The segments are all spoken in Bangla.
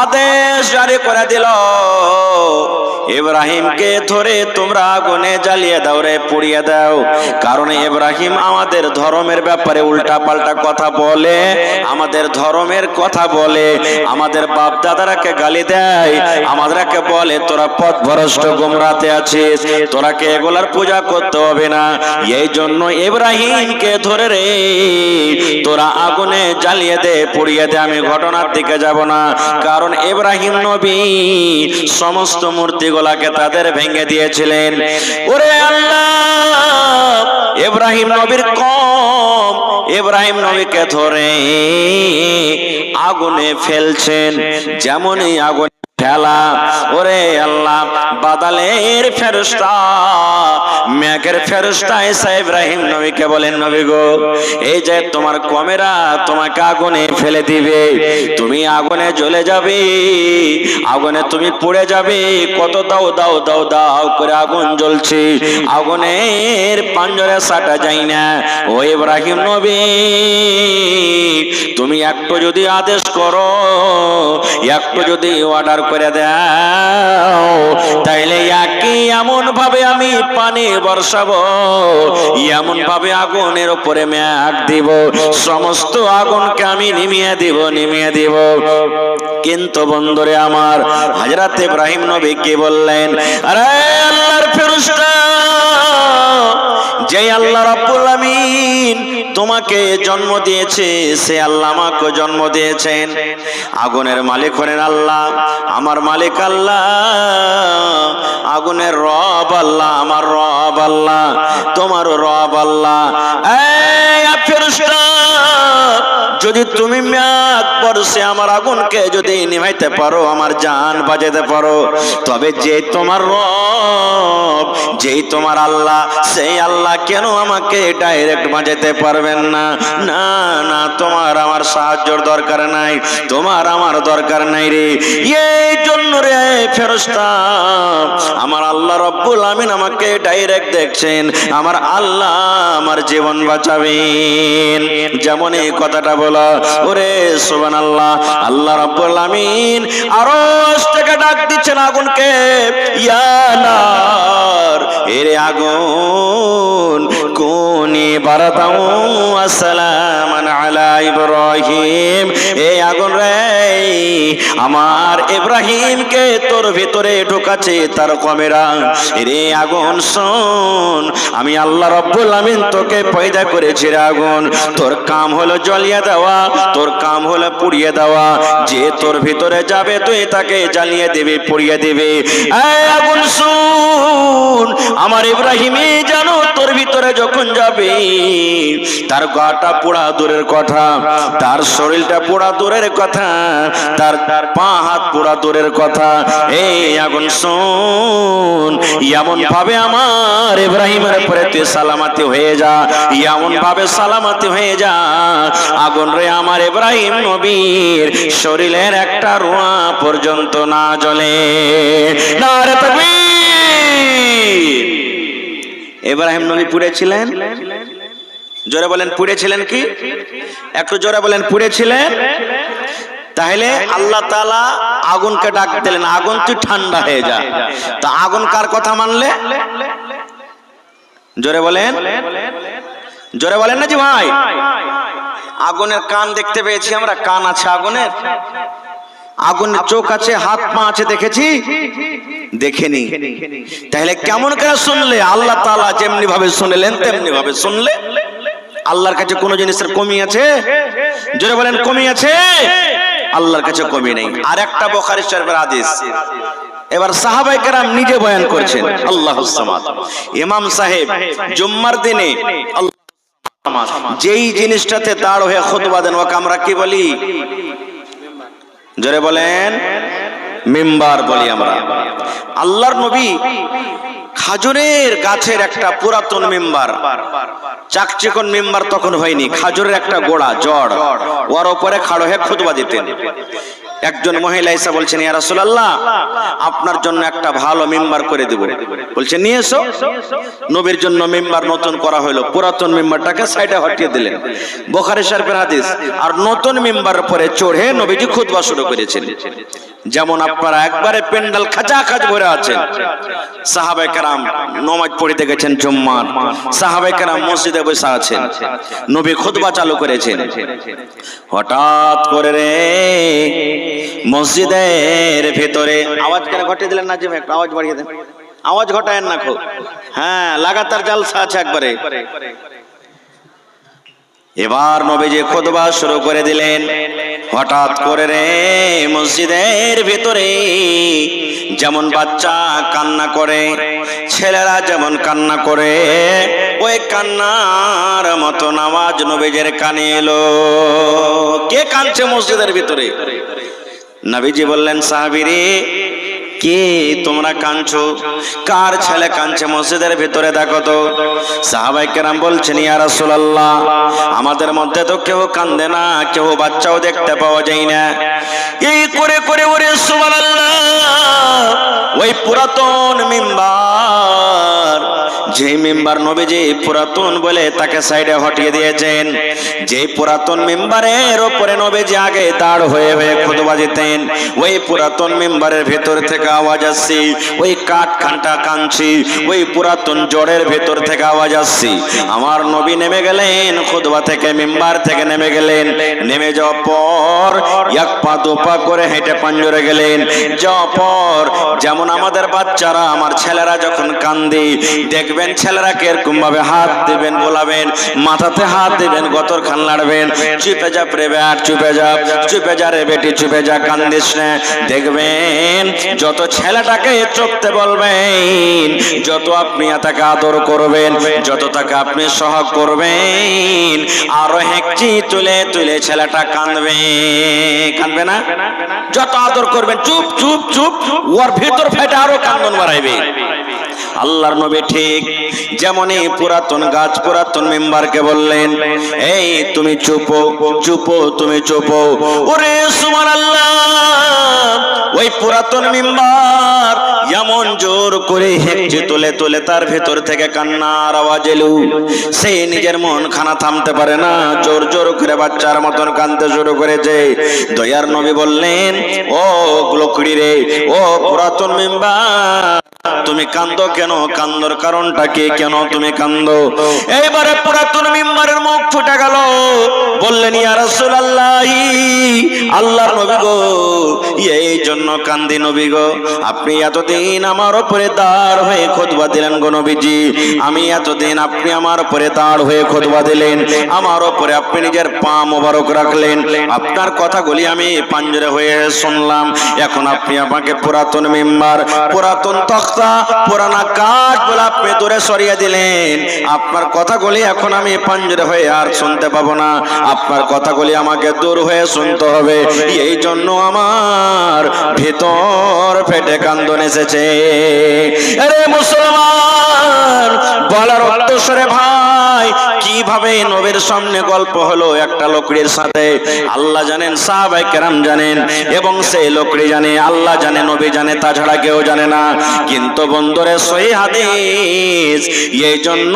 আদেশ জারি করে দিল, ইব্রাহিমকে ধরে তোমরা আগুনে জ্বালিয়ে দাও রে, পুড়িয়ে দাও। কারণ ইব্রাহিম আমাদের ধর্মের ব্যাপারে উল্টা পাল্টা কথা বলে, আমাদের ধর্মের কথা বলে, আমাদের বাপ দাদারাকে গালি দেয়, আমাদেরকে বলে তোরা পথভ্রষ্ট গোমরাতে আছিস, তোরাকে এগুলার পূজা করতে হবে না। এই জন্য ইব্রাহিমকে ধরে রে তোরা আগুনে জ্বালিয়ে দে, পুড়িয়ে দে। আমি ঘটনার দিকে যাব না, কারণ ইব্রাহিম নবী সমস্ত মূর্তিগুলাকে তাদের ভেঙে দিয়েছিলেন। ওরে আল্লাহ, ইব্রাহিম নবীর কম ইব্রাহিম নবীকে ধরে আগুনে ফেলছেন, যেমনই আগুন ফেলা, ওরে আল্লাহ, বাদলের ফেরেশতা, মেঘের ফেরেশতা এসে ইব্রাহিম নবীকে বলেন, নবী গো, এই যে তোমার কমেরা তোমাকে আগুনে ফেলে দিবে, তুমি আগুনে জ্বলে যাবে, আগুনে তুমি পুড়ে যাবে। কত দাও দাও দাও দাও করে আগুন জ্বলছে, আগুনের পাঞ্জরে সাটা যায় না। ও ইব্রাহিম নবী, তুমি একটু যদি আদেশ করো, একটু যদি অর্ডার করে দাও, তাইলে একই এমন ভাবে আমি পানি বর্ষাবো, এমন ভাবে আগুনের উপরে মেঘ দিব, সমস্ত আগুনকে আমি নিমিয়ে দিব, নিমিয়ে দিব। কিন্তু বন্ধুরে আমার, হযরত ইব্রাহিম নবী কি বললেন, আরে আল্লাহর ফেরেশতা, যে আল্লাহ রাব্বুল আমিন তোমাকে জন্ম দিয়েছে, সে আল্লাহ আমাকে জন্ম দিয়েছেন। আগুনের মালিক হলেন আল্লাহ, আমার মালিক আল্লাহ, আগুনের রব আল্লাহ, আমার রব আল্লাহ, তোমার রব আল্লাহ। এই ফেরেশতা, যদি তুমি মেঘ বর্ষে আমার আগুনকে যদি নিভাইতে পারো, আমার জান বাঁচাতে পারো, তবে যে তোমার রব, যেই তোমার আল্লাহ, সেই আল্লাহ কেন আমাকে ডাইরেক্ট বাঁচাতে পারবেন না? না না, তোমার আমার সাহায্যের দরকার নাই, তোমার আমার দরকার নাই রে। এই জন্য রে ফেরেশতা, আমার আল্লাহ রব্বুল আমিন আমাকে ডাইরেক্ট দেখছেন, আমার আল্লাহ আমার জীবন বাঁচাবেন। যেমন এই কথাটা বলা, ওরে সুবহানাল্লাহ, আল্লাহ রাব্বুল আমিন আরশ থেকে ডাক দিচ্ছেন আগুনকে, ইয়া নার, এরে আগুন, কুনি বারাদাও ওয়া সালামান আলা ইব্রাহিম, এই আগুন রে আমার ইব্রাহিমকে তোর ভিতরে ঢোকাচ্ছে তার কমেরা। রে আগুন শোন, আমি আল্লাহ রাব্বুল আমিন তোকে পয়দা করেছি রে আগুন, তোর কাম হলো জ্বালিয়ে দেওয়া, তোর কাম হলো পুড়িয়ে দেওয়া। যে তোর ভিতরে যাবে তুই তাকে জ্বালিয়ে দেবে, পুড়িয়ে দেবে। এই আগুন শুন, আমার ইব্রাহিমই জানো তোর ভিতরে যখন যাবে, তার গাটা পোড়া দূরের কথা, তার শরীরটা পোড়া দূরের কথা, তার পা হাত পোড়া দূরের কথা। এই আগুন শোন, এমন ভাবে আমার ইব্রাহিমের উপরে তুই সালামতি হয়ে যা, এমন ভাবে সালামতি হয়ে যা, আগুন রে আমার ইব্রাহিম নবীর শরীরের একটা রোঁয়া পর্যন্ত না জ্বলে। নারে তাকবীর। ইব্রাহিম নবী পুড়েছিলেন, জোরে বলেন পুড়েছিলেন কি? একটু জোরে বলেন পুড়েছিলেন। তাহলে আল্লাহ তাআলা আগুনকে ডাক দিলেন, আগুন তুই ঠান্ডা হয়ে যা। তা আগুন কার কথা মানলে? জোরে বলেন, জোরে বলেন না জি ভাই। আগুনের কান দেখতে পেয়েছি আমরা, কান আছে আগুনের, আগুনের চোখ আছে, হাত পা আছে, দেখেছি? দেখেনি। তাহলে কেমন করে শুনলে? আল্লাহ তাআলা যেমনি ভাবে শুনলেন তেমনি ভাবে শুনলে। আল্লাহর কাছে কোন জিনিসের কমি আছে? জোরে বলেন কমি আছে? আল্লাহর কাছে কমি নেই। আর একটা বুখারী শরীফের হাদিস, এবার সাহাবায়ে কেরাম নিজে বয়ান করছেন, আল্লাহুস সামাদ। ইমাম সাহেব জুম্মার দিনে যেই জিনিসটাতে দাঁড় হয়ে খুতবা দেন, ওকে আমরা কি বলি? জোরে বলেন, মিম্বার বলি আমরা। আল্লাহর নবী খাজুরের গাছের একটা পুরাতন মিম্বার, চাকচিকন মিম্বার তখন হয়নি, খাজুরের একটা গোড়া জড়, ওর উপরে খাড়ো হয়ে খুতবা দিতেন। একজন মহিলা এসে বলছেন, ইয়া রাসূলুল্লাহ, আপনার জন্য একটা ভালো মিম্বার করে দেব। বলছে নিয়ে এসো। নবীর জন্য মিম্বার নতুন করা হলো, পুরাতন মিম্বারটাকে সাইডে হটিয়ে দিলেন। বুখারী শরীফের হাদিস। আর নতুন মিম্বারের পরে চড়ে নবীজি খুতবা শুরু করেছেন। যেমন আপনারা একবারে পেন্ডাল খাচাখাচ ভরে আছেন, সাহাবায়ে কেরাম নামাজ পড়তে গেছেন জুম্মার, সাহাবায়ে কেরাম মসজিদে বসে আছেন, নবী খুতবা চালু করেছেন। হঠাৎ করে রে মসজিদের ভিতরে আওয়াজ কেন ঘটিয়ে দিলেন না? যে একটু আওয়াজ বাড়িয়ে দেন, আওয়াজ ঘটায়েন না খুব। হ্যাঁ, লাগাতার জালসা আছে একবারে। এবার নবীজি খুতবা শুরু করে দিলেন। হঠাৎ করে রে মসজিদের ভিতরে যেমন বাচ্চা কান্না করে, ছেলেরা যেমন কান্না করে, ওই কান্নার মতন আওয়াজ নবীজির কানে এলো। কে কাঁদছে মসজিদের ভিতরে? নবীজি বললেন, সাহাবীরে কে তোমরা কাঁদছো? কার ছেলে কাঁদছে মসজিদের ভিতরে দেখো তো। সাহাবায়ে কেরাম বলছেন, ইয়া রাসূলুল্লাহ, আমাদের মধ্যে তো কেউ কান্দে না, কেউ বাচ্চাও দেখতে পাওয়া যায় না। এই করে করে ওরে সুবহানাল্লাহ, ওই পুরাতন মিম্বার, যে মিম্বার নবীজি পুরাতন বলে তাকে সাইডে হটিয়ে দিয়েছেন, যে পুরাতন মিম্বারের উপরে নবীজি আগে দাঁড় হয়ে হয়ে খুতবা দিতেন, ওই পুরাতন মিম্বারের ভেতর থেকে আওয়াজ আসছে, ওই কাঠ খানটা কাঁদছি, ওই পুরাতন জড়ের ভেতর থেকে আওয়াজ আসছে। আমার নবী নেমে গেলেন খুতবা থেকে, মিম্বার থেকে নেমে গেলেন। নেমে যাওয়ার পর এক পা দু পা করে হেঁটে পাঞ্জরে গেলেন। যাওয়ার পর যেমন আমাদের বাচ্চারা, আমার ছেলেরা যখন কান্দে দেখবেন, ছেলেরা কিরকম ভাবে হাত দিবেন, বলাবেন, মাথাতে হাত দিবেন, গতর খান লাড়বেন, চুপে যা প্রে বেট, চুপে যা, চুপে যা রে বেটি, চুপে যা, কান্দিস না। দেখবেন যত ছেলেটাকে চুপতে বলবেন, যত আপনি তাকে আদর করবেন, যত তাকে আপনি সহগ করবেন, আরো হেঁকচি তুলে তুলে ছেলেটা কাঁদবে। কাঁদবে না? যত আদর করবেন, চুপ চুপ চুপ, ওর ভিতর ফেটে আরো কান্দন বাড়াইবে। আল্লাহর নবী ঠিক যেমনই পুরাতন গাছ, পুরাতন মেম্বারকে বললেন, এই তুমি চুপো চুপো, তুমি চুপো। ওরে সুবহানাল্লাহ, ওই পুরাতন মেম্বার এমন জোর করে হেঁচে তুলে তুলে তার ভেতর থেকে কান্নার আওয়াজ এলো। সে নিজের মন খানা থামতে পারে না, জোর জোর করে বাচ্চার মতন কাঁদতে শুরু করেছে। দয়ার নবী বললেন, ও লোকড়ি রে, ও পুরাতন মেম্বার, তুমি কান্দো কেন? কান্দর কারণটা কি? কেন তুমি কান্দো? এইবারে পুরাতন মিম্বারের মুখ ফুটে গেল, বললেন, ইয়া রাসূলুল্লাহ, আল্লাহর নবী গো, এই জন্য কান্দি নবী গো, আপনি এতদিন আমার উপরে দাঁড় হয়ে খুতবা দিলেন গো নবীজি, আমি এতদিন আপনি আমার উপরে দাঁড় হয়ে খুতবা দিলেন, আমার উপরে আপনি নিজের পা মোবারক রাখলেন, আপনার কথাগুলি আমি পাঞ্জরে হয়ে শুনলাম। এখন আপনি আমাকে পুরাতন মিম্বার, পুরাতন তখতা, পুরানা কাঠ বলে আপনি দূরে সরিয়ে দিলেন। আপনার কথাগুলি এখন আমি পাঞ্জরে হয়ে আর শুনতে পাবো না, আপনার কথাগুলি আমাকে দূর হয়ে শুনতে হবে। এই জন্য আমার ভেতর ফেটে কান্দন এসেছে। আরে মুসলমান, বলার উদ্দেশ্যে ভাই, কিভাবে নবীর সামনে গল্প হলো একটা লোকড়ির সাথে, আল্লাহ জানেন, সাহাবায়ে কেরাম জানেন, এবং সেই লোকড়ি জানে, আল্লাহ জানে, নবী জানে, তাছাড়া কেউ জানে না। কিন্তু বন্ধুরে সহিহ হাদিস, এই জন্য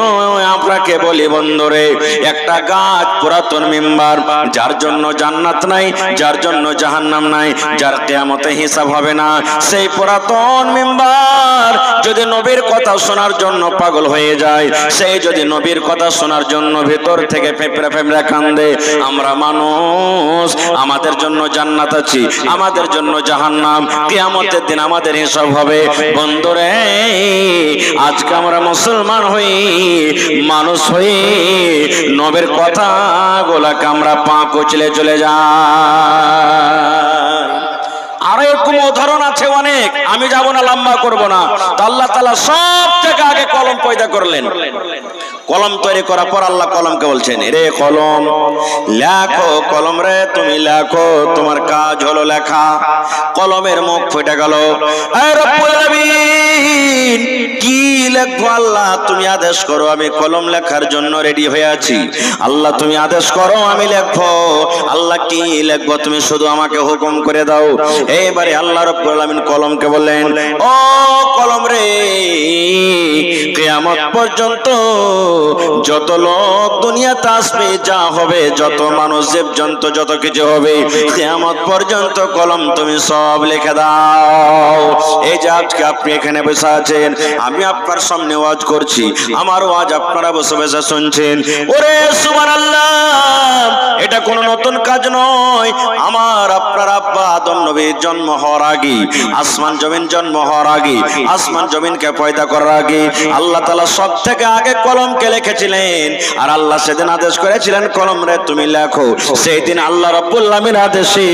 আপনাকে বলি বন্ধুরে, একটা গাছ, পুরাতন মিম্বার, যার জন্য জান্নাত নাই, যার জন্য জাহান্নাম নাই, যার কিয়ামতে হিসাব হবে না, সেই পুরাতন মিম্বার যদি নবীর কথা শোনার জন্য পাগল হয়ে যায়, সেই যদি নবীর কথা শোনার জন্য ভিতর থেকে ফেপড়ে ফেপড়ে কান্দে, আমরা মানুষ, আমাদের জন্য জান্নাত আছে, আমাদের জন্য জাহান্নাম, কিয়ামতের দিন আমাদের হিসাব হবে। বন্ধুরে, আজকে আমরা মুসলমান হই, মানুষ হই, নবীর কথা গোলাকে আমরা পা কুচলে চলে যাই। আরো এরকম উদাহরণ আছে অনেক, আমি যাব না, লম্বা করব না। তো আল্লাহ তাআলা সব থেকে আগে কলম পয়দা করলেন। কলম তৈরি করার পর আল্লাহ কলমকে বলছেন, রে কলম, লেখো, কলম রে তুমি লেখো, তোমার কাজ হলো লেখা। কলমের মুখ ফুটে গেল। এ রব্বুল আলামিন, সেদিন কি লিখবো আল্লাহ তুমি আদেশ করো, আমি কলম লেখার জন্য রেডি হয়ে আছি। আল্লাহ তুমি আদেশ করো আমি লিখবো। আল্লাহ কি লিখবো তুমি শুধু আমাকে হুকুম করে দাও। এইবারে আল্লাহ রাব্বুল আলামিন কলমকে বললেন, ও কলম রে, কিয়ামত পর্যন্ত যত লোক দুনিয়াতে আসবে, যা হবে, যত মানুষ জীবজন্তু যত কিছু হবে, কিয়ামত পর্যন্ত কলম তুমি সব লিখে দাও। এই যে আজকে আপনি এখানে বসে আছেন, আমি আপনার সামনে ওয়াজ করছি, আমার ওয়াজ আপনারা বসে বসে শুনছেন। ওরে সুবহানাল্লাহ, এটা কোনো নতুন কাজ নয়। আমার আপনার আব্বা আদম নবীর জন্ম হওয়ার আগে, আসমান জমিন জন্ম হওয়ার আগে, আসমান জমিনকে পয়দা করার আগে আল্লাহ তাআলা সব থেকে আগে কলমকে লিখেছিলেন। আর আল্লাহ সেদিন আদেশ করেছিলেন কলম রে তুমি লেখো। সেই দিন আল্লাহ রাব্বুল আলামিন আদেশে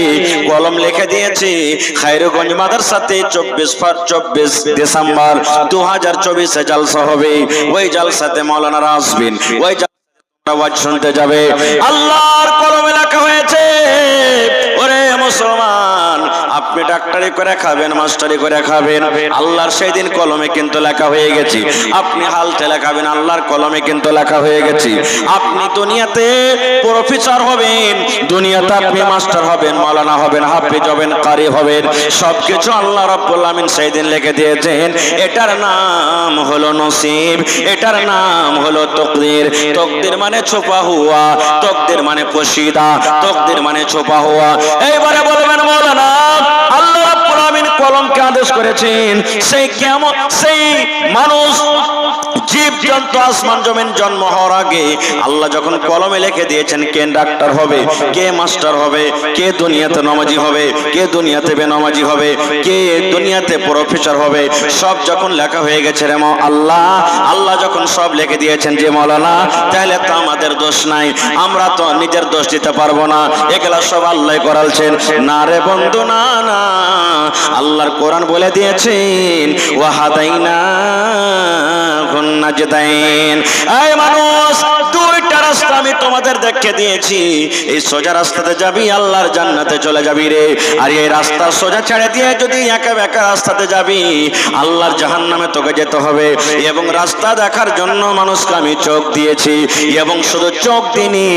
কলম লিখে দিয়েছে। খায়রগঞ্জ মাদ্রাসাতে 24 ডিসেম্বর 2024 জালসা হবে। ওই জালসাতে মাওলানারা আসবেন, ওই আওয়াজ শুনতে যাবে। আল্লাহর কলমে লেখা হয়েছে, ওরে মুসলমান, আপনি ডাক্তারি করে খাবেন, মাস্টারি করে খাবেন, আল্লাহর সেই দিন কলমে কিন্তু লেখা হয়ে গেছে। আপনি হালতে লেখাবেন, আল্লাহর কলমে কিন্তু লেখা হয়ে গেছে। আপনি দুনিয়াতে প্রফেসর হবেন, দুনিয়াতে আপনি মাস্টার হবেন, মাওলানা হবেন, হাফেজ হবেন, কারি হবেন, সবকিছু আল্লাহ রাব্বুল আলামিন সেই দিন লিখে দিয়েছেন। এটার নাম হলো নসিব, এটার নাম হলো তকদির। তকদির মানে ছুপা হুয়া, তকদির মানে পোশিদা, তকদির মানে ছুপা হুয়া। এইবারে বলবেন মাওলানা, আল্লাহ রাব্বুল আলামিন কলমকে আদেশ করেছেন, সেই কিয়ামত, সেই মানুষ জীব জন্তু আসমান জমিন জন্ম হওয়ার আগে আল্লাহ যখন কলমে লিখে দিয়েছেন কে ডাক্তার হবে, কে মাস্টার হবে, কে দুনিয়াতে নামাজি হবে, কে দুনিয়াতে বেনামাজি হবে, কে দুনিয়াতে প্রফেসর হবে, সব যখন লেখা হয়ে গেছে রে আল্লাহ যখন সব লিখে দিয়েছেন যে মাওলানা, তাহলে তো আমাদের দোষ নাই, আমরা তো নিজের দোষ দিতে পারবো না, এগুলা সব আল্লাহ করালছেন। না রে বন্ধু, না না, আল্লাহর কোরআন বলে দিয়েছেন ওয়াহাদাইনা নাজদাইন। এই মানুষ, দুইটা রাস্তা আমি তোমাদের দেখিয়ে দিয়েছি, এই সোজা রাস্তাতে যাবি আল্লাহর জান্নাতে চলে যাবি রে, আর এই রাস্তা সোজা ছেড়ে দিয়ে যদি একা বেকা রাস্তাতে যাবি আল্লাহর জাহান্নামে তোকে যেতে হবে। এবং রাস্তা দেখার জন্য মানুষকে আমি চোখ দিয়েছি, এবং শুধু চোখ দিইনি,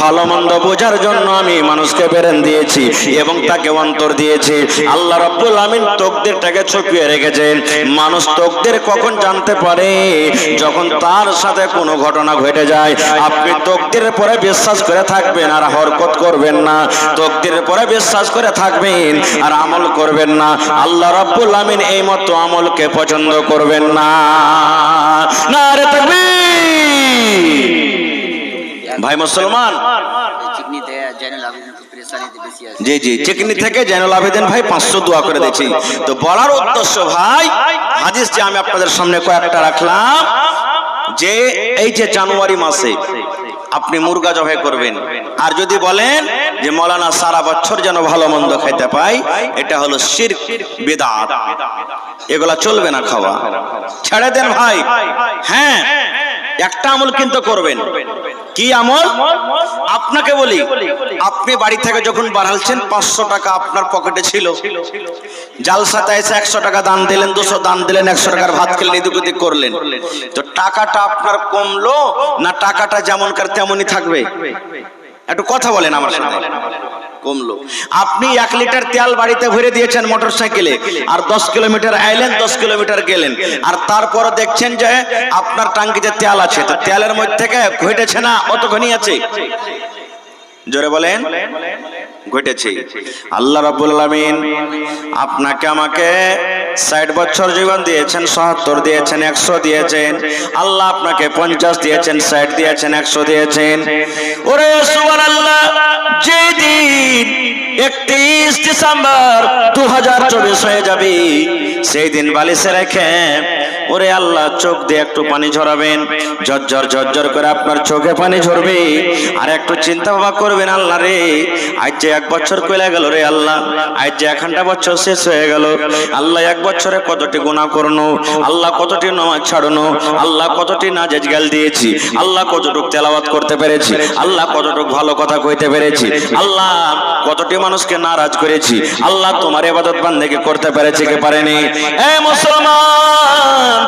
ভালো মন্দ বোঝার জন্য আমি মানুষকে ব্রেন দিয়েছি এবং তাকে অন্তর দিয়েছি। আল্লাহ রাব্বুল আমিন তকদিরটাকে ছুপিয়ে রেখেছেন। মানুষ তকদির কখন জানতে পারে? যখন তার সাথে কোনো ঘটনা ঘটে যায়। আপনি তকদিরের পরে বিশ্বাস করে থাকবেন আর হরকত করবেন না, তকদিরের পরে বিশ্বাস করে থাকবেন আর আমল করবেন না, আল্লাহ রাব্বুল আমিন এই মতো আমলকে পছন্দ করবেন না। নারে তাকবীর। ভাই মুসলমান, জি জি, চিকনি থেকে জয়নুল আবেদিন ভাই 500 দোয়া করে দিয়েছি। তো বলার উদ্দেশ্য ভাই, হাদিস যে আমি আপনাদের সামনে কয়েকটা রাখলাম, যে এই যে জানুয়ারি মাসে আপনি মুরগা জবাই করবেন, আর যদি বলেন যে মাওলানা সারা বছর যেন ভালো মন্দ খাইতে পাই, এটা হলো শিরক, বিদআত, এগুলা চলবে না, খাওয়া ছেড়ে দেন ভাই। হ্যাঁ, একটা আমল কিন্তু করবেন। কি আমল? আপনাকে বলি, আপনি বাড়ি থেকে যখন বাড়ালছেন 500 টাকা আপনার পকেটে ছিল, জালসাতে এসে 100 টাকা দান দিলেন, 200 দান দিলেন, 100 টাকার ভাত খেলেন, এদিক ওদিক করলেন, তো টাকাটা আপনার কমলো না টাকাটা যেমনকার তেমনই থাকবে? একটু কথা বলেন আমার সাথে। কমলো। আপনি 1 লিটার তেল বাড়িতে ভরে দিয়েছেন মোটরসাইকেলে, আর 10 কিলোমিটার আইলেন, 10 কিলোমিটার গেলেন, আর তারপর দেখছেন যে আপনার টাঙ্কিতে তেল আছে, তো তেলের মধ্যে থেকে ঘটেছে না অতখানি আছে? জোরে বলেন। ঘটেছে। আল্লাহ রাব্বুল আলামিন আপনাকে আমাকে 60 বছর জীবন দিয়েছেন, 70 দিয়েছেন, 100 দিয়েছেন। আল্লাহ আপনাকে 50 দিয়েছেন, 60 দিয়েছেন, 100 দিয়েছেন। ওরে সুবহানাল্লাহ, যেদিন 31 ডিসেম্বর 2024 হয়ে যাবে, সেই দিন বালিশে রেখে ওরে আল্লাহ চোখ দিয়ে একটু পানি ঝরাবেন, ঝরঝর ঝরঝর করে আপনার চোখে পানি ঝরবে, আর একটু চিন্তা ভাবনা করবেন, আল্লাহ রে আজ যে 1 বছর কইলা গেল রে আল্লাহ, আজ যে 1 বছর শেষ হয়ে গেল, আল্লাহ 1 বছরে কতটি গুনাহ করনো, আল্লাহ কতটি নামাজ ছাড়নো, আল্লাহ কতটি নাজায়েজ গাল দিয়েছি, আল্লাহ কতটুকু তেলাওয়াত করতে পেরেছি, আল্লাহ কতটুকু ভালো কথা কইতে পেরেছি, আল্লাহ কতটি মানুষকে নারাজ করেছি, আল্লাহ তোমার ইবাদত বান্দেগি করতে পেরেছে কি পারেনি? এ মুসলমান,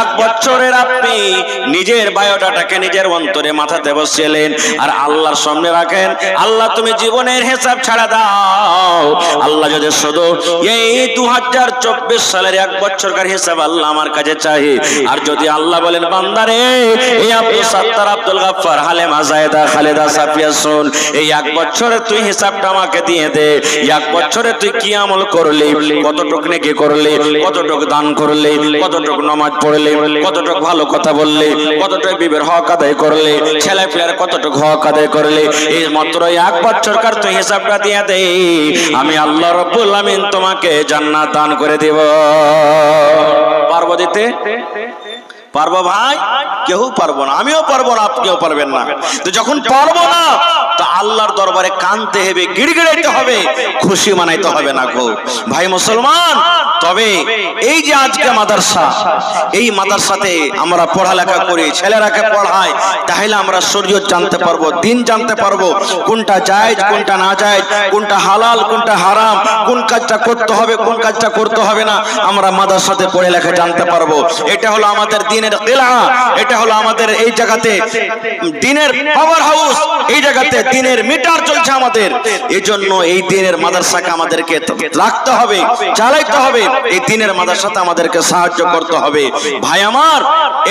এক বছরের আপনি নিজের বায়োডাটাকে নিজের অন্তরে মাথাতে বসিয়েলেন আর আল্লাহর সামনে রাখেন, আল্লাহ তুমি জীবনের হিসাব ছাড়া দাও। আল্লাহ যদি শুধু এই 2024 সালের এক বছরকার হিসাব আল্লাহ আমার কাছে চাই, আর যদি আল্লাহ বলেন বান্দারে এই আব্দুল সাত্তার, আব্দুল গাফফার, হালেমা, জায়েদা, খালেদা, সাফিয়া শুন, এই এক বছরে তুই হিসাবটা আমাকে দিয়ে দে। এক বছরে তুই কি আমল করলি, কতটুকু নেকি করলি, কতটুকু দান করলি, কতটুকু নামাজ পড়লি, কতটুকু ভালো কথা বললি, কতটুকু বিবের হক আদায় করলি, ছেলে পেলের কতটুকু হক আদায় করলি, এই মাত্র এক বছরকার তুই হিসাবটা দিয়ে দে, আমি আল্লাহ রাব্বুল আমিন তোমাকে জান্নাত দান করে দেব। পারবো দিতে? পারবো ভাই? কেউ পারবো না, আমিও পারবো না, আপনিও পারবেন না। তো যখন পারবো না তো আল্লাহর দরবারে কানতে হবে, গিড়গিড়াইতে হবে, খুশি মানাইতে হবে না গো ভাই মুসলমান। তবে এই যে আজকে মাদ্রাসা, এই মাদ্রাসাতে আমরা পড়ালেখা করি, ছেলেরাকে পড়াই, তাহলে আমরা শরীয়ত জানতে পারবো, দিন জানতে পারবো, কোনটা জায়েজ কোনটা না জায়েজ, কোনটা হালাল কোনটা হারাম, কোন কাজটা করতে হবে কোন কাজটা করতে হবে না, আমরা মাদ্রাসাতে পড়ালেখা জানতে পারবো। এটা হলো আমাদের দিনের কিলা, এটা হলো আমাদের এই জায়গাতে দিনের পাওয়ার হাউস, এই জায়গাতে দিনের মিটার চলছে আমাদের। এই জন্য এই দিনের মাদ্রাসাকে আমাদেরকে রাখতে হবে, চালাইতে হবে, এই দিনের মাদ্রাসাতে আমাদেরকে সাহায্য করতে হবে। ভাই আমার,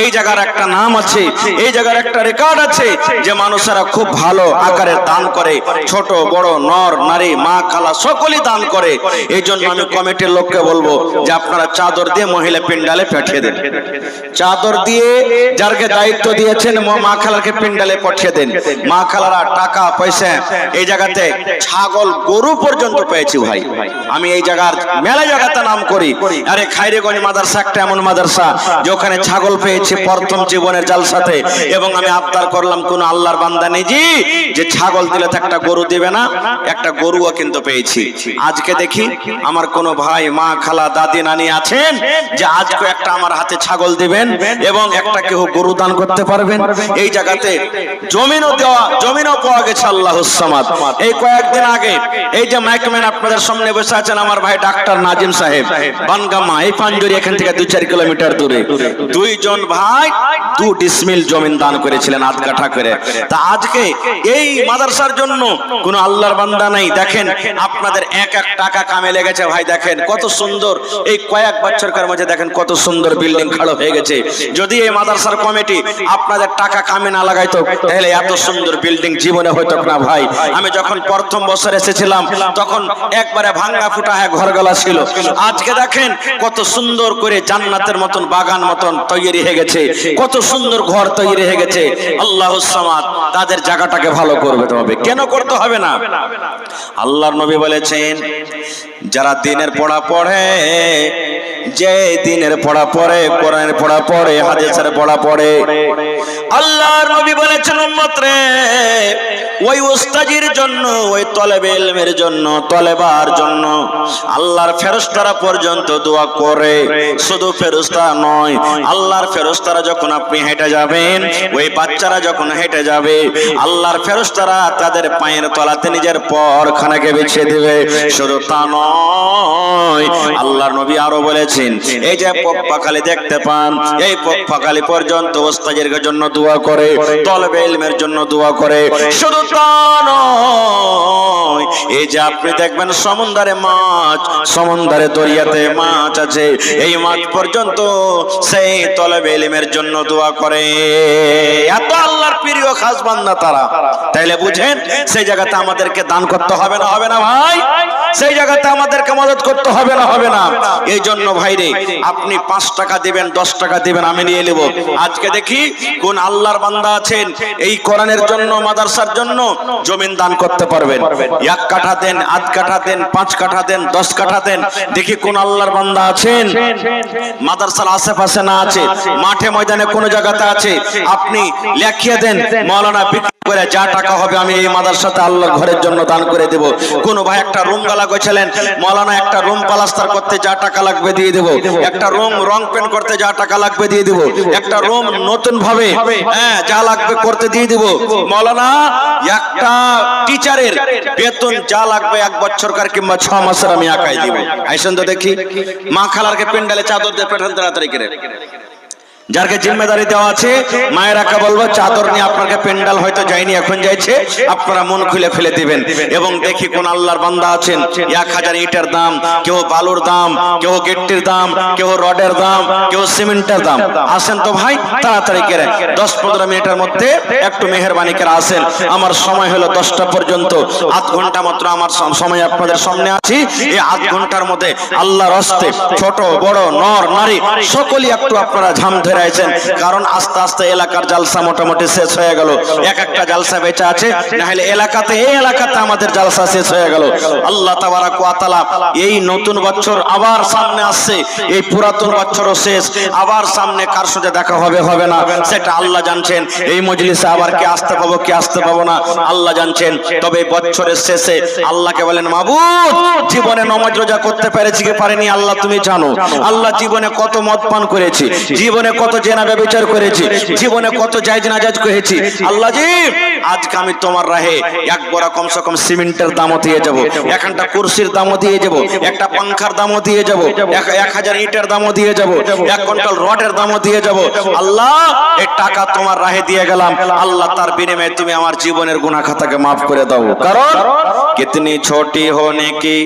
এই জায়গার একটা নাম আছে, এই জায়গার একটা রেকর্ড আছে যে মানুষেরা খুব ভালো আকারে দান করে, ছোট বড় নর নারী মা খালা সকলেই দান করে। এই জন্য আমি কমিটির লোককে বলবো যে আপনারা চাদর দিয়ে মহিলা পিন্ডালে পাঠিয়ে দেন, চাদর দিয়ে যারকে দায়িত্ব দিয়েছেন মা খালাকে পিন্ডালে পাঠিয়ে দেন। মা খালারা টাকা পয়সা, এই জায়গাতে ছাগল গরু পর্যন্ত পেয়েছি ভাই। আমি এই জায়গার মেলা জায়গাতে নাম করি, আরে খাইরেগঞ্জ মাদ্রাসা একটা এমন মাদ্রাসা যে ওখানে ছাগল পেয়েছি প্রথম জীবনের জালসাতে, এবং আমি আবদার করলাম কোন আল্লাহর বান্দা নেজি যে ছাগল দিলে তো একটা গরু দিবে না, একটা গরুও কিন্তু পেয়েছি। আজকে দেখি আমার কোন ভাই মা খালা দাদি নানি আছেন যে আজকে একটা আমার হাতে ছাগল দিবেন এবং একটা কেউ গরু দান করতে পারবেন? এই জায়গাতে জমিনও দেওয়া, জমিনও পাওয়া গেছে আল্লাহুস সামাদ। এই কয়েকদিন আগে এই যে মাইকম্যান আপনাদের সামনে বসে আছেন আমার ভাই ডাক্তার নাজিম সাহেব, বানগামা, এই পাঞ্জরি এখান থেকে 2-4 কিলোমিটার দূরে, দুইজন ভাই 2 ডিসমিল জমিন দান করেছিলেন আধ কাঠা করে। তা আজকে এই মাদ্রাসার জন্য কোন আল্লাহর বান্দা নাই, দেখেন আপনাদের এক এক টাকা কামে লেগেছে ভাই। দেখেন কত সুন্দর, এই কয়েক বছরকার মধ্যে দেখেন কত সুন্দর বিল্ডিং খাড়া হয়ে গেছে। যদি এই মাদ্রাসার কমিটি আপনাদের টাকা কামে না লাগাইতো তাহলে এত সুন্দর বিল্ডিং জীবনে হইতো না ভাই। আমি যখন প্রথম বছর এসেছিলাম তখন একবারে ভাঙ্গা ফুটা ঘরগলা ছিল, আজকে দেখেন কত সুন্দর করে জান্নাতের মতন বাগান মতন তৈরি হয়ে গেছে, কত সুন্দর ঘর তৈরি হয়ে গেছে। আল্লাহুস সামাদ, তাদের জায়গাটাকে ভালো করবে হবে, কেন করতে হবে না? আল্লাহর নবী বলেছেন যারা দিনের পড়া পড়ে, যে দিনের পড়া পড়ে, কোরআনের পড়া পড়ে, হাদিসের পড়া পড়ে, আল্লাহর নবী বলেছেন উম্মত রে, ওই উস্তাজির জন্য, ওই তলেবে ইলমের জন্য, তলেবার জন্য আল্লাহর ফেরেশতারা পর্যন্ত দোয়া করে। শুধু ফেরেশতা নয়, আল্লাহর ফেরেশতারা যখন আপনি হেঁটে যাবেন, ওই বাচ্চারা যখন হেঁটে যাবে, আল্লাহর ফেরেশতারা তাদের পায়ের তলাতে নিজের পরখানাকে বিছিয়ে দিবে। শুধু তা নয়, আল্লাহর নবী আরো বলেছেন এই যে পক্কাখালি দেখতে পান, এই পক্কাখালি পর্যন্ত উস্তাদের জন্য দোয়া করে, তলবে ইলমের জন্য দোয়া করে। শুধু তা নয়, এই যে আপনি দেখবেন সমুদ্রে মাছ, সমুদ্রে দরিয়াতে মাছ আছে, এই মাছ পর্যন্ত সেই তলবে ইলমের জন্য দোয়া করে। এত আল্লাহর প্রিয় খাস বান্দা তারা। তাইলে বুঝেন সেই জায়গাতে আমাদেরকে দান করতে হবে না, হবে না ভাই? সেই জায়গাতে আমাদেরকে মদত করতে হবে না, হবে না? এই জন্য ভাইরে আপনি 5 টাকা দিবেন, 10 টাকা দিবেন, আমি নিয়ে নেব। আজকে দেখি কোন আল্লাহর বান্দা আছেন এই কোরআনের জন্য, মাদ্রাসার জন্য জমিন দান করতে পারবেন? 1 কাঠা দেন, আধ কাঠা দেন, 5 কাঠা দেন, 10 কাঠা দেন। দেখি কোন আল্লাহর বান্দা আছেন মাদ্রাসার আশেপাশে না আছে, মাঠে ময়দানে কোন জায়গাতে আছে, আপনি লেখিয়ে দেন, মাওলানা করে যা টাকা হবে আমি এই মাদ্রাসাতে আল্লাহর ঘরের জন্য দান করে দেব। কোন ভাই একটা রুম গালা কইছিলেন, মাওলানা একটা রুম প্লাস্টার করতে যা টাকা লাগবে দিয়ে দেব, একটা রুম রং পেন্ট করতে যা টাকা লাগবে দিয়ে দেব, একটা রুম নতুন ভাবে যা লাগবে করতে দিয়ে দেব। মাওলানা একটা টিচারের বেতন যা লাগবে 1 বছরকার কিংবা 6 মাসের আমি একাই দিব। আইসেন তো দেখি মা খালারকে পেন্ডালে চাদর দিয়ে পাঠান তাড়াতাড়ি করে। যারকে জিম্মেদারি দেওয়া আছে মায়েরাকে বলবো চাদর নিয়ে আপনাকে পেন্ডাল হয়তো যায়নি এখন যাইছে, আপনারা মন খুলে ফেলে দিবেন। এবং দেখি কোন আল্লাহর বান্দা আছেন 1000 ইটের দাম, কেউ বালুর দাম, কেউ গেটটির দাম, কেউ রডের দাম, কেউ সিমেন্টের দাম। আসেন তো ভাই তাড়াতাড়ি করে 10-15 মিনিটের মধ্যে একটু মেহেরবানি করে আসেন। আমার সময় হলো 10টা পর্যন্ত, আধ ঘন্টা মাত্র আমার সময় আপনাদের সামনে আছি। এই আধ ঘন্টার মধ্যে আল্লাহর হস্তে ছোট বড় নর নারী সকলেই একটু আপনারা ঝাম ধরে আছেন, কারণ আস্তে আস্তে এলাকার জালসা মোটামুটি শেষ হয়ে গেল। এক একটা জালসা বেঁচে আছে, না হলে এলাকাতে এই এলাকাতে আমাদের জালসা শেষ হয়ে গেল। আল্লাহ তাবারাক ওয়া তাআলা এই নতুন বছর আবার সামনে আসছে, এই পুরাতন বছরও শেষ, আবার সামনে কার সাথে দেখা হবে হবে না সেটা আল্লাহ জানছেন। এই মজলিসে আবার কে আসতে পাবো কি আসতে পাবো না আল্লাহ জানছেন। তবে বছরের শেষে আল্লাহকে বলেন মাবুদ জীবনে নামাজ রোজা করতে পেরেছি কি পারিনি আল্লাহ তুমি জানো। আল্লাহ জীবনে কত মদ পান করেছি, জীবনে কত জেনা ব্যভিচার করেছি, জীবনে কত জায়েজ নাজায়েজ করেছি। আল্লাহ জি আজকে আমি তোমার রাহে এক বড় কমসে কম সিমেন্টের দামও দিয়ে যাব, একটা কুরসির দামও দিয়ে যাব, একটা পাংখার দামও দিয়ে যাব, 1000 ইটের দামও দিয়ে যাব, 1 কুইন্টাল রডের দামও দিয়ে যাব। আল্লাহ এই টাকা তোমার রাহে দিয়ে গেলাম, আল্লাহ তার বিনিময়ে তুমি আমার জীবনের গুনাহ খাতাকে maaf করে দাও। কারণ कितनी छोटी होने की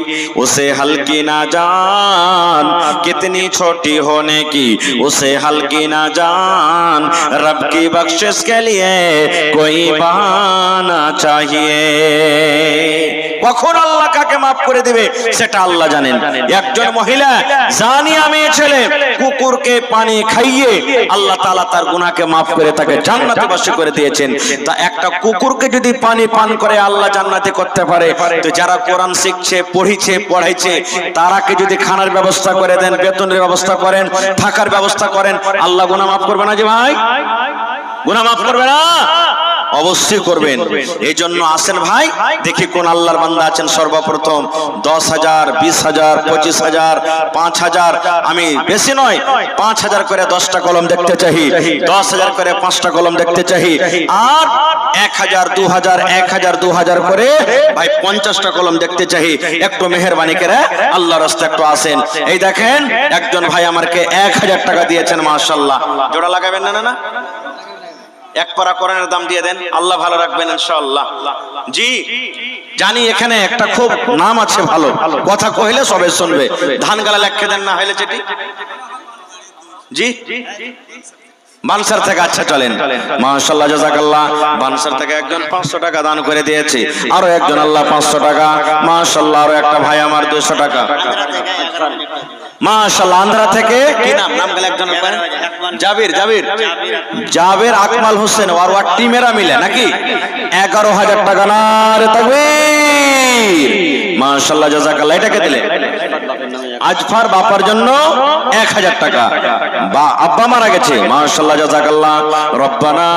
उसे हल्की ना जान, कितनी छोटी होने की उसे हल्की ना जान, रब की बख्शिश के लिए कोई बहाना चाहिए। কখন আল্লাহ কাকে maaf করে দিবে সেটা আল্লাহ জানেন। একজন মহিলা জানিয়া মেয়ে ছেলে কুকুরকে পানি খাইয়ে আল্লাহ তাআলা তার গুনাহকে maaf করে তাকে জান্নাতবাসী করে দিয়েছেন। তা একটা কুকুরকে যদি পানি পান করে আল্লাহ জান্নাতে করতে পারে, তো যারা কোরআন শিখছে পড়িছে পড়াইছে তারাকে যদি খানার ব্যবস্থা করে দেন, বেতনের ব্যবস্থা করেন, থাকার ব্যবস্থা করেন, আল্লাহ গুনাহ maaf করবে না? যে ভাই গুনাহ maaf করবে না? অবশ্যই করবেন। এই জন্য আসেন ভাই দেখি কোন আল্লাহর বান্দা আছেন সর্বপ্রথম 10,000 20,000 25,000 5,000, আমি বেশি নয় 5,000 করে 10টা কলম দেখতে চাই, 10,000 করে 5টা কলম দেখতে চাই, আর 1,000 2,000 1,000 2,000 করে ভাই 50টা কলম দেখতে চাই। একটু মেহেরবানি করে আল্লাহর রাস্তায় একটু আসেন। এই দেখেন একজন ভাই আমাকে 1,000 টাকা দিয়েছেন, মাশাআল্লাহ। জোড়া লাগাবেন না? না এক পারা কোরআনের দাম দিয়ে দেন, আল্লাহ ভালো রাখবেন ইনশাআল্লাহ। জি জানি এখানে একটা খুব নাম আছে, ভালো কথা কইলে সবাই শুনবে। ধান গালা লেখে দেন, না হইলে যেটি জি বানসার থেকে। আচ্ছা চলেন, মাশাআল্লাহ জাযাকাল্লাহ। বানসার থেকে একজন 500 টাকা দান করে দিয়েছে, আরো একজন আল্লাহ 500 টাকা, মাশাআল্লাহ। আরো একটা ভাই আমার 200 টাকা, মাশাআল্লাহ। আন্ধ্রা থেকে কি নাম? নাম গেল একজনের পারে জাবির, জাবির জাবির আকমাল হোসেন আর ওর টিমেরা মিলে নাকি 11,000 টাকা। নারে তাকবীর, মাশাআল্লাহ জাযাকাল্লাহ। এটাকে দিলে আজফার বাপার জন্য 1,000 টাকা, বা আব্বা মারা গেছে, মাশাআল্লাহ জাযাকাল্লাহ। রব্বানা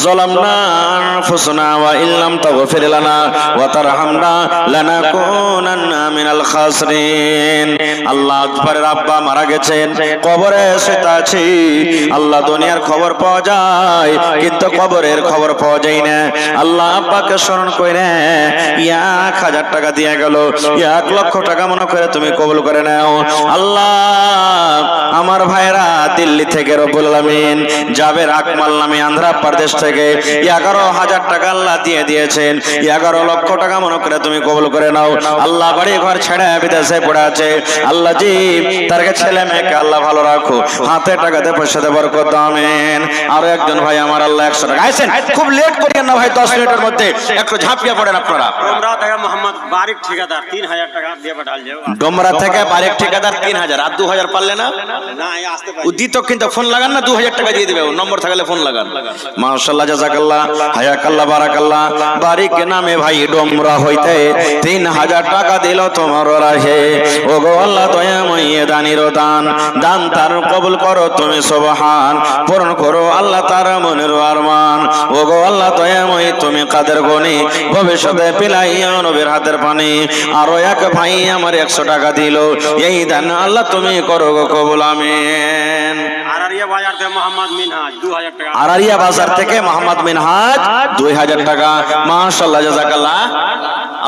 যালামনা আনফুসানা ওয়া ইল্লাম তাগফির লানা ওয়া তারহামনা লানাকুনান্না মিনাল খাসিরিন। আল্লাহ আজফারের আব্বা মারা গেছেন, কবরে শুয়ে আছে। আল্লাহ দুনিয়ার খবর পাওয়া যায় কিন্তু কবরের খবর পাওয়া যায় না। আল্লাহ আব্বাকে স্মরণ করে 1,000 টাকা দিয়ে গেল, 1 লক্ষ টাকা মনে করে তুমি কবুল করে নাও। আল্লাহ আমার ভাইরা দিল্লি থেকে রব্বুল আলামিন জাবের আকমাল নামে আন্ধ্র প্রদেশ থেকে 11,000 টাকা আল্লাহ দিয়ে দিয়েছেন। 11 লক্ষ টাকা মনে করে তুমি কবুল করে নাও। আল্লাহ বাড়ি ঘর ছেড়ে বিদেশে পড়ে আছে, আল্লাহ জি তার ছেলে মেয়েকে আল্লাহ ভালো রাখো, হাতে টাকাতে পয়সাতে বরকত দাও, আমিন। আরো একজন ভাই আমার আল্লাহ 100 টাকা। আইছেন, খুব লেট করিয়েন না ভাই, 10 মিনিটের মধ্যে একটু ঝাঁপিয়ে পড়েন আপনারা। ডোমরা থেকে মোহাম্মদ বারিক ঠিকাদার 3,000 টাকা দিয়ে পাঠাল যাও। ডোমরা থেকে বারিক ঠিকাদার 3,000, আর 2,000 পারলে না না আসতে পারি ও দিত, কিন্তু ফোন লাগান না, 2,000 টাকা দিয়ে দিবে, নম্বর থাকলে ফোন লাগান। মাশাআল্লাহ। মাশাআল্লাহ জাযাকাল্লাহ হায়াকাল্লাহ বারাকাল্লাহ বারিক নামে ভাই ডোমরা হইতে 3000 টাকা দিল তোমার রাহে ওগো আল্লাহ দয়াময় দানির দান দান তার কবুল করো তুমি সুবহান পূরণ করো আল্লাহ তার মনের আরমান ওগো আল্লাহ দয়াময় তুমি কাদের গনি ভবিষ্যতে পিলাইয়া নবীর হাতের পানি আরো এক ভাই আমার 100 টাকা দিল এই দান আল্লাহ তুমি করো গো কবুল আমিন আরারিয়া বাজার থেকে মোহাম্মদ মিনহাজ 2000 টাকা আরারিয়া বাজার থেকে মোহাম্মদ মিনহাজ 2000 টাকা মাশাআল্লাহ জাযাকাল্লাহ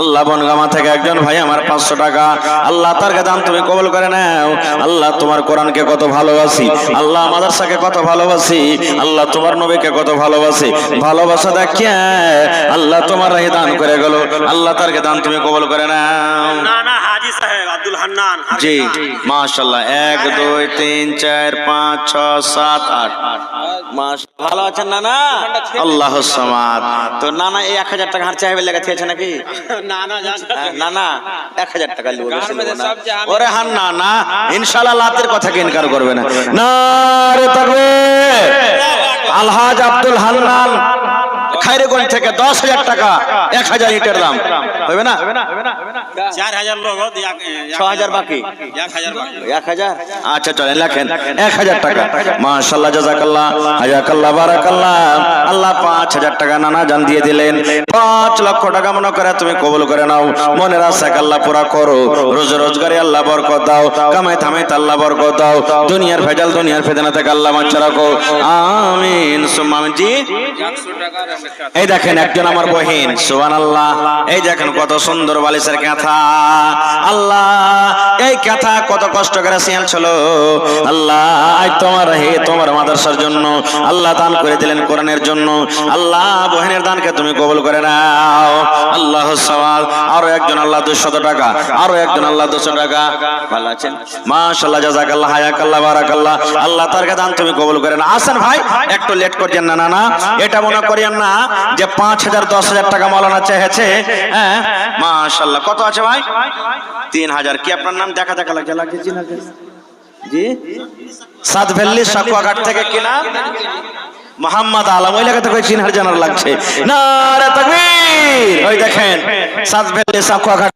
আল্লাহ বনগামা থেকে একজন ভাই আমার 500 টাকা আল্লাহ তার দান তুমি কবুল করে নাও আল্লাহ তোমার কোরআনকে কত ভালোবাসি আল্লাহ মাদ্রাসাকে কত ভালোবাসি আল্লাহ তোমার নবীকে কত ভালোবাসি ভালোবাসা দেখিয়ে আল্লাহ তোমার রাহে দান করে গেল আল্লাহ তার দান তুমি কবুল করে নাও না না হাজী সাহেব আব্দুল হান্নান জি মাশাআল্লাহ 1 2 3 4 5 6 7 8 মাস ভালো আছেন নানা আল্লাহু সামাদ তো নানা এই 1000 টাকা হার চাইবে লেগে থেছে নাকি না না জান না না 1000 টাকা লিও বেশি নেব না ওরে হান না না ইনশাআল্লাহ লাতের কথা কি ইনকার করবে না নারে তাকবীর আলহাজ আব্দুল হান্নান খায়রগঞ্জ থেকে 10000 টাকা 1000 ইটের দাম হবে না 4000 লোক 6000 বাকি 1000 বাকি 1000 আচ্ছা চলেন লেখেন 1000 টাকা মাশাআল্লাহ জাযাকাল্লাহ হায়াকাল্লাহ বারাকাল্লাহ আল্লাহ 5000 টাকা নানা জান দিয়ে দিলেন 5 লক্ষ টাকা মনে করে তুমি কবুল করে নাও মনের আশা আল্লাহ পুরা করো রোজ রোজগারে আল্লাহ বরকত দাও কামাই থামাই আল্লাহ বরকত দাও দুনিয়ার ভেজাল দুনিয়ার ফেতনা থেকে আল্লাহ বাঁচা রাখো আমিন সুম্মা আমিন জি 100 টাকা এই দেখেন একজন আমার বহিন সুবহানাল্লাহ এই দেখেন কত সুন্দর বালিশের কাঁথা আল্লাহ এই কাঁথা কত কষ্ট করে সিয়াল ছিল আল্লাহ আজ তোমার হে তোমার মাদ্রাসার জন্য আল্লাহ দান করে দিলেন কোরআনের জন্য আল্লাহ বহিনের দানকে তুমি কবুল করে নাও আল্লাহুস সামাদ আরো একজন আল্লাহ 200 টাকা আরো একজন আল্লাহ 200 টাকা ভালো আছেন মাশাআল্লাহ জাযাকাল্লাহ হায়াকাল্লাহ বারাকাল্লাহ আল্লাহ তার দান তুমি কবুল করে নাও আসেন ভাই একটু লেট করছেন না না এটা মনে করিয়েন না যে 5000 10000 টাকা মাওলানা চেয়েছে হ্যাঁ মাশাআল্লাহ কত আছে ভাই 3000 কি আপনার নাম দেখা লাগে জি সাত ভেল্লি সাকুয়াঘাট থেকে কিনা মোহাম্মদ আলম ওই লেখাতে কই চিনহার জানার লাগছে নারে তাকবীর ওই দেখেন সাত ভেল্লি সাকুয়াঘাট